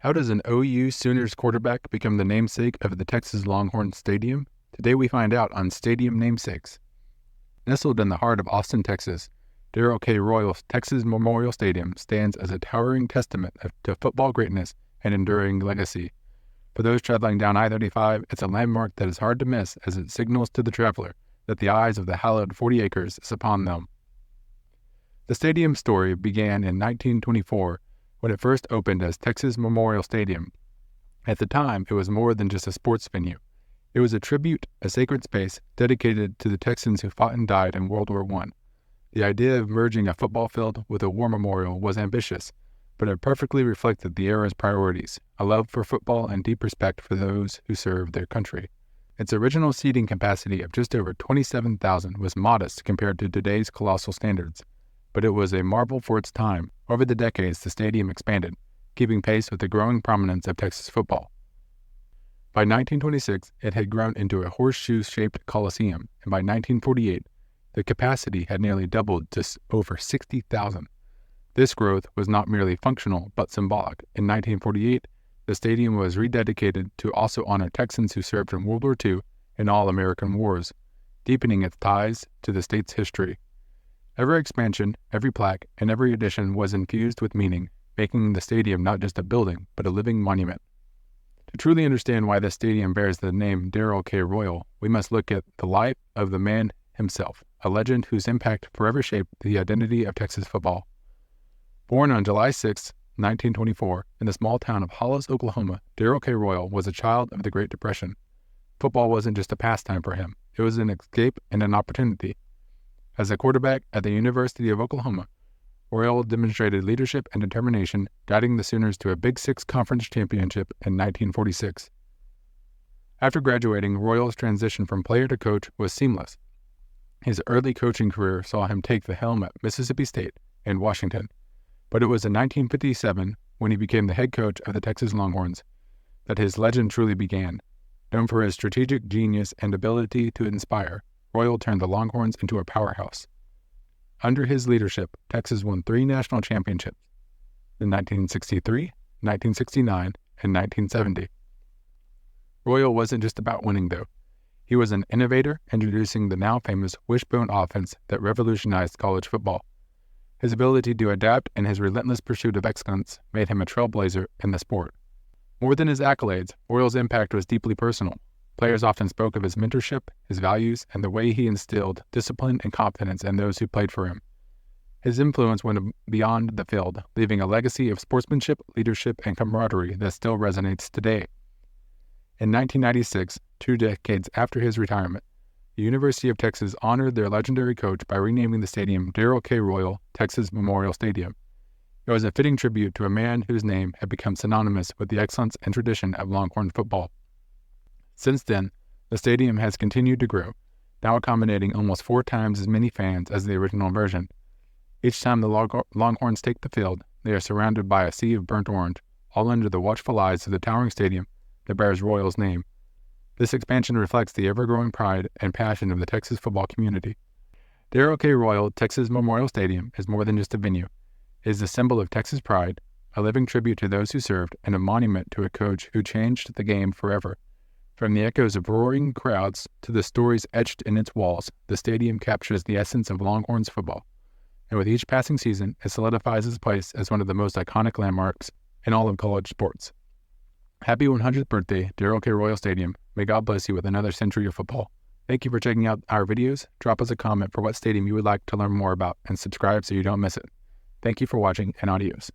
How does an OU Sooners quarterback become the namesake of the Texas Longhorns Stadium? Today we find out on Stadium Namesakes. Nestled in the heart of Austin, Texas, Darrel K Royal Texas Memorial Stadium stands as a towering testament to football greatness and enduring legacy. For those traveling down I-35, it's a landmark that is hard to miss as it signals to the traveler that the eyes of the hallowed 40 acres is upon them. The stadium's story began in 1924 when it first opened as Texas Memorial Stadium. At the time, it was more than just a sports venue. It was a tribute, a sacred space dedicated to the Texans who fought and died in World War I. The idea of merging a football field with a war memorial was ambitious, but it perfectly reflected the era's priorities, a love for football and deep respect for those who served their country. Its original seating capacity of just over 27,000 was modest compared to today's colossal standards, but it was a marvel for its time. Over the decades, the stadium expanded, keeping pace with the growing prominence of Texas football. By 1926, it had grown into a horseshoe-shaped coliseum, and by 1948, the capacity had nearly doubled to over 60,000. This growth was not merely functional, but symbolic. In 1948, the stadium was rededicated to also honor Texans who served in World War II and all American wars, deepening its ties to the state's history. Every expansion, every plaque, and every addition was infused with meaning, making the stadium not just a building, but a living monument. To truly understand why this stadium bears the name Darrell K Royal, we must look at the life of the man himself, a legend whose impact forever shaped the identity of Texas football. Born on July 6, 1924, in the small town of Hollis, Oklahoma, Darrell K Royal was a child of the Great Depression. Football wasn't just a pastime for him, it was an escape and an opportunity. As a quarterback at the University of Oklahoma, Royal demonstrated leadership and determination, guiding the Sooners to a Big Six Conference championship in 1946. After graduating, Royal's transition from player to coach was seamless. His early coaching career saw him take the helm at Mississippi State and Washington, but it was in 1957, when he became the head coach of the Texas Longhorns, that his legend truly began. Known for his strategic genius and ability to inspire, Royal turned the Longhorns into a powerhouse. Under his leadership, Texas won 3 national championships in 1963, 1969, and 1970. Royal wasn't just about winning, though. He was an innovator, introducing the now famous wishbone offense that revolutionized college football. His ability to adapt and his relentless pursuit of excellence made him a trailblazer in the sport. More than his accolades, Royal's impact was deeply personal. Players often spoke of his mentorship, his values, and the way he instilled discipline and confidence in those who played for him. His influence went beyond the field, leaving a legacy of sportsmanship, leadership, and camaraderie that still resonates today. In 1996, 2 decades after his retirement, the University of Texas honored their legendary coach by renaming the stadium Darrel K Royal Texas Memorial Stadium. It was a fitting tribute to a man whose name had become synonymous with the excellence and tradition of Longhorn football. Since then, the stadium has continued to grow, now accommodating almost 4 times as many fans as the original version. Each time the Longhorns take the field, they are surrounded by a sea of burnt orange, all under the watchful eyes of the towering stadium that bears Royal's name. This expansion reflects the ever-growing pride and passion of the Texas football community. Darrel K Royal Texas Memorial Stadium is more than just a venue. It is a symbol of Texas pride, a living tribute to those who served, and a monument to a coach who changed the game forever. From the echoes of roaring crowds to the stories etched in its walls, the stadium captures the essence of Longhorns football. And with each passing season, it solidifies its place as one of the most iconic landmarks in all of college sports. Happy 100th birthday, Darrel K Royal Stadium. May God bless you with another century of football. Thank you for checking out our videos. Drop us a comment for what stadium you would like to learn more about and subscribe so you don't miss it. Thank you for watching, and adios.